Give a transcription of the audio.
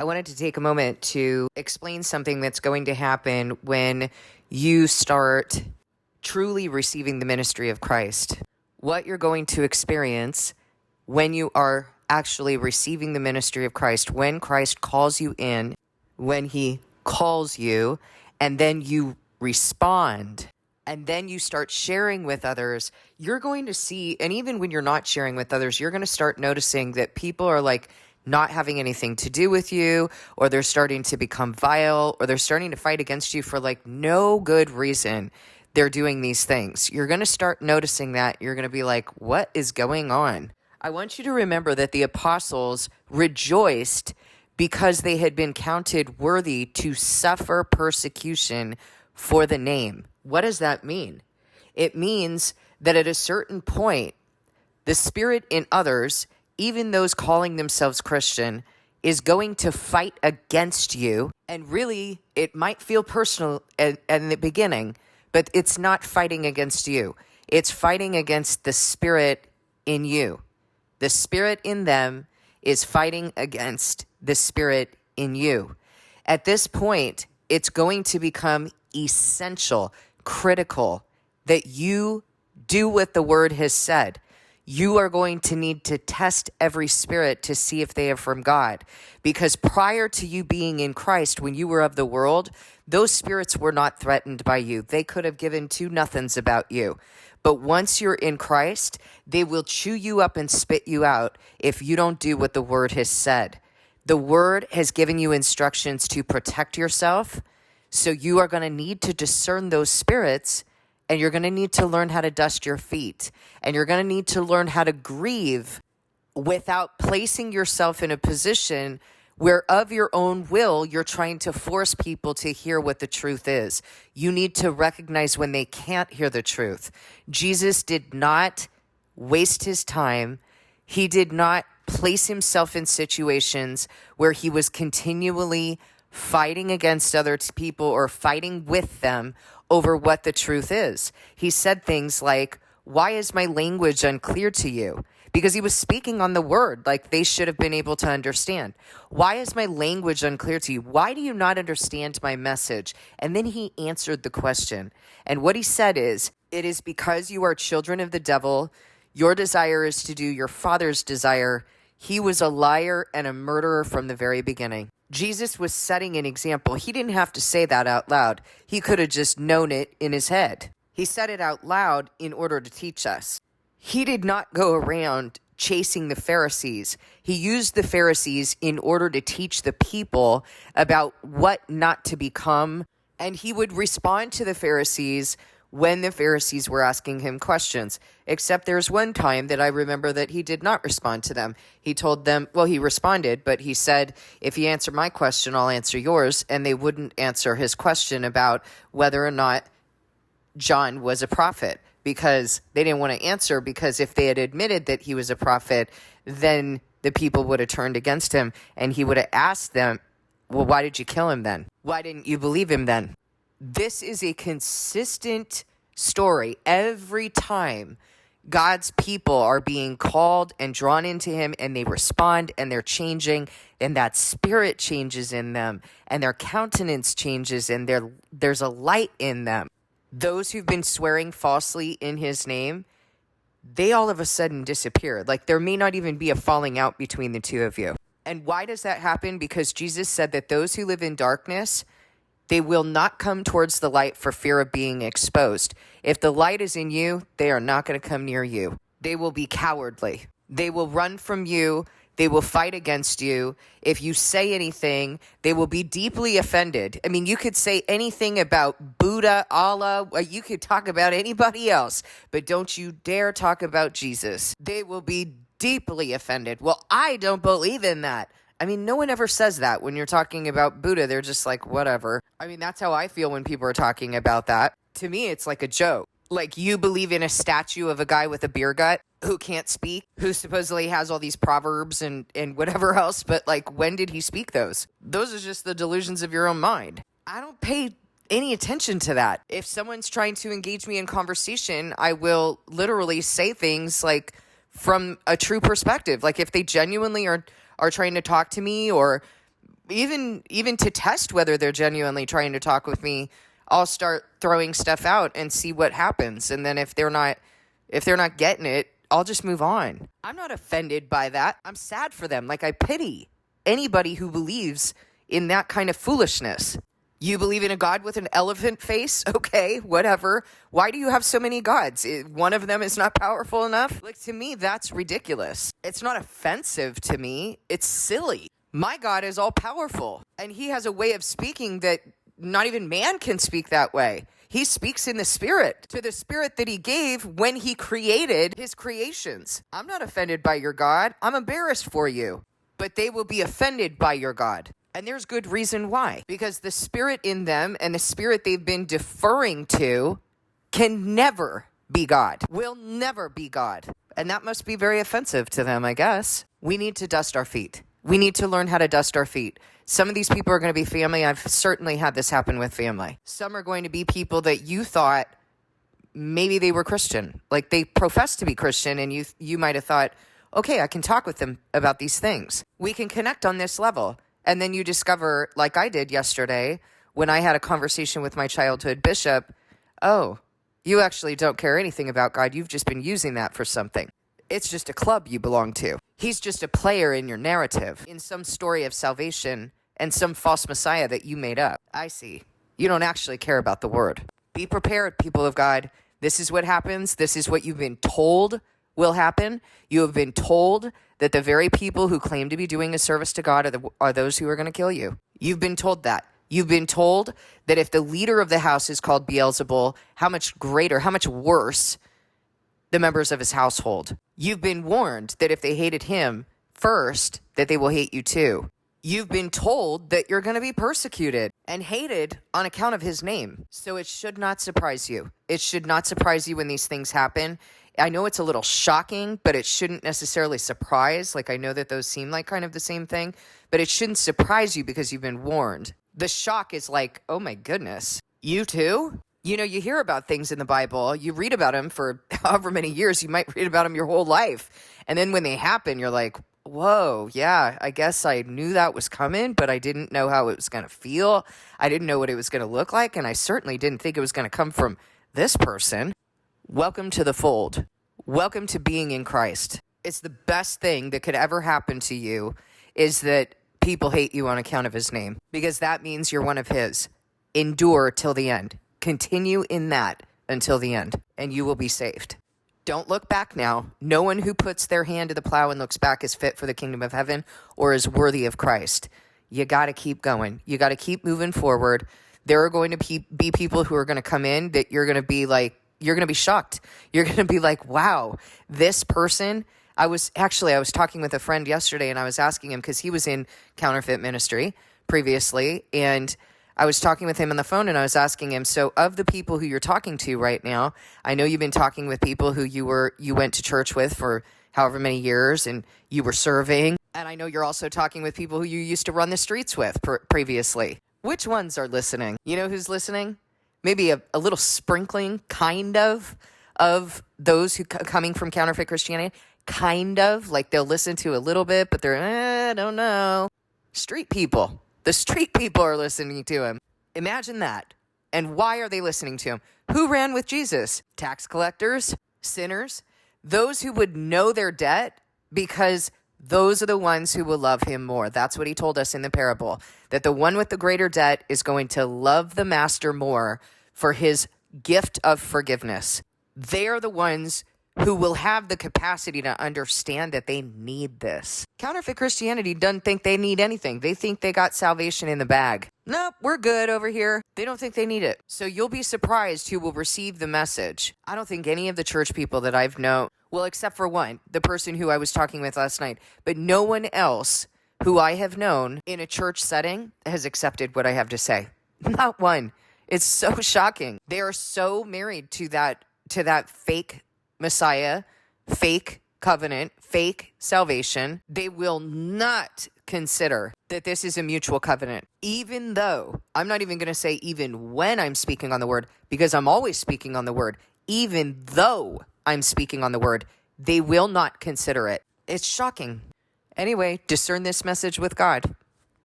I wanted to take a moment to explain something that's going to happen when you start truly receiving the ministry of Christ. What you're going to experience when you are actually receiving the ministry of Christ, when Christ calls you in, when he calls you, and then you respond, and then you start sharing with others, you're going to see, and even when you're not sharing with others, you're going to start noticing that people are like not having anything to do with you, or they're starting to become vile, or they're starting to fight against you for like no good reason. They're doing these things. You're going to start noticing that. You're going to be like, what is going on? I want you to remember that the apostles rejoiced because they had been counted worthy to suffer persecution for the name. What does that mean? It means that at a certain point, the Spirit in others, even those calling themselves Christian, is going to fight against you. And really, it might feel personal in the beginning, but it's not fighting against you. It's fighting against the Spirit in you. The Spirit in them is fighting against the Spirit in you. At this point, it's going to become essential, critical, that you do what the Word has said. You are going to need to test every spirit to see if they are from God. Because prior to you being in Christ, when you were of the world, those spirits were not threatened by you. They could have given two nothings about you. But once you're in Christ, they will chew you up and spit you out if you don't do what the Word has said. The Word has given you instructions to protect yourself, so you are going to need to discern those spirits, and you're going to need to learn how to dust your feet, and you're going to need to learn how to grieve without placing yourself in a position where of your own will, you're trying to force people to hear what the truth is. You need to recognize when they can't hear the truth. Jesus did not waste his time. He did not place himself in situations where he was continually fighting against other people or fighting with them over what the truth is. He said things like, "Why is my language unclear to you?" Because he was speaking on the word, like they should have been able to understand. "Why is my language unclear to you? Why do you not understand my message?" And then he answered the question. And what he said is, "It is because you are children of the devil. Your desire is to do your father's desire. He was a liar and a murderer from the very beginning." Jesus was setting an example. He didn't have to say that out loud. He could have just known it in his head. He said it out loud in order to teach us. He did not go around chasing the Pharisees. He used the Pharisees in order to teach the people about what not to become. And he would respond to the Pharisees when the Pharisees were asking him questions. Except there's one time that I remember that he did not respond to them. He told them, well, he responded, but he said, "If you answer my question, I'll answer yours." And they wouldn't answer his question about whether or not John was a prophet, because they didn't want to answer, because if they had admitted that he was a prophet, then the people would have turned against him, and he would have asked them, "Well, why did you kill him then? Why didn't you believe him then?" This is a consistent story. Every time God's people are being called and drawn into him, and they respond, and they're changing, and that spirit changes in them, and their countenance changes, and there's a light in them. Those who've been swearing falsely in his name, they all of a sudden disappear. Like there may not even be a falling out between the two of you. And why does that happen? Because Jesus said that those who live in darkness, they will not come towards the light for fear of being exposed. If the light is in you, they are not going to come near you. They will be cowardly. They will run from you. They will fight against you. If you say anything, they will be deeply offended. I mean, you could say anything about Buddha, Allah, you could talk about anybody else, but don't you dare talk about Jesus. They will be deeply offended. "Well, I don't believe in that." I mean, no one ever says that when you're talking about Buddha. They're just like, whatever. I mean, that's how I feel when people are talking about that. To me, it's like a joke. Like, you believe in a statue of a guy with a beer gut who can't speak, who supposedly has all these proverbs and whatever else, but like, when did he speak those? Those are just the delusions of your own mind. I don't pay any attention to that. If someone's trying to engage me in conversation, I will literally say things like from a true perspective. Like if they genuinely are trying to talk to me or Even to test whether they're genuinely trying to talk with me, I'll start throwing stuff out and see what happens. And then if they're not getting it, I'll just move on. I'm not offended by that. I'm sad for them. Like, I pity anybody who believes in that kind of foolishness. You believe in a God with an elephant face? Okay, whatever. Why do you have so many gods? One of them is not powerful enough? Like, to me, that's ridiculous. It's not offensive to me. It's silly. My God is all powerful, and he has a way of speaking that not even man can speak that way. He speaks in the spirit, to the spirit that he gave when he created his creations. I'm not offended by your God. I'm embarrassed for you, but they will be offended by your God. And there's good reason why, because the spirit in them and the spirit they've been deferring to can never be God, will never be God. And that must be very offensive to them, I guess. We need to dust our feet. We need to learn how to dust our feet. Some of these people are going to be family. I've certainly had this happen with family. Some are going to be people that you thought maybe they were Christian. Like, they profess to be Christian, and you might have thought, okay, I can talk with them about these things. We can connect on this level. And then you discover, like I did yesterday, when I had a conversation with my childhood bishop, oh, you actually don't care anything about God. You've just been using that for something. It's just a club you belong to. He's just a player in your narrative, in some story of salvation and some false Messiah that you made up. I see. You don't actually care about the word. Be prepared, people of God. This is what happens. This is what you've been told will happen. You have been told that the very people who claim to be doing a service to God are those who are going to kill you. You've been told that. You've been told that if the leader of the house is called Beelzebul, how much greater, how much worse the members of his household. You've been warned that if they hated him first, that they will hate you too. You've been told that you're going to be persecuted and hated on account of his name. So it should not surprise you. It should not surprise you when these things happen. I know it's a little shocking, but it shouldn't necessarily surprise. Like, I know that those seem like kind of the same thing, but it shouldn't surprise you because you've been warned. The shock is like, oh my goodness, you too? You know, you hear about things in the Bible, you read about them for however many years, you might read about them your whole life. And then when they happen, you're like, whoa, yeah, I guess I knew that was coming, but I didn't know how it was going to feel. I didn't know what it was going to look like, and I certainly didn't think it was going to come from this person. Welcome to the fold. Welcome to being in Christ. It's the best thing that could ever happen to you is that people hate you on account of his name, because that means you're one of his. Endure till the end. Continue in that until the end, and you will be saved. Don't look back now. No one who puts their hand to the plow and looks back is fit for the kingdom of heaven or is worthy of Christ. You got to keep going. You got to keep moving forward. There are going to be people who are going to come in that you're going to be like, you're going to be shocked. You're going to be like, wow, this person. I was talking with a friend yesterday, and I was asking him, because he was in counterfeit ministry previously, and I was talking with him on the phone, and I was asking him, so of the people who you're talking to right now, I know you've been talking with people who you went to church with for however many years, and you were serving, and I know you're also talking with people who you used to run the streets with previously. Which ones are listening? You know who's listening? Maybe a little sprinkling, kind of those who coming from counterfeit Christianity, kind of, like they'll listen to a little bit, but they're, I don't know. Street people. The street people are listening to him. Imagine that. And why are they listening to him? Who ran with Jesus? Tax collectors, sinners, those who would know their debt, because those are the ones who will love him more. That's what he told us in the parable, that the one with the greater debt is going to love the master more for his gift of forgiveness. They are the ones who will have the capacity to understand that they need this. Counterfeit Christianity doesn't think they need anything. They think they got salvation in the bag. Nope, we're good over here. They don't think they need it. So you'll be surprised who will receive the message. I don't think any of the church people that I've known, well, except for one, the person who I was talking with last night, but no one else who I have known in a church setting has accepted what I have to say. Not one. It's so shocking. They are so married to that fake Messiah, fake covenant, fake salvation. They will not consider that this is a mutual covenant, even though I'm not even going to say even when I'm speaking on the word, because I'm always speaking on the word. Even though I'm speaking on the word, they will not consider it. It's shocking. Anyway, discern this message with God.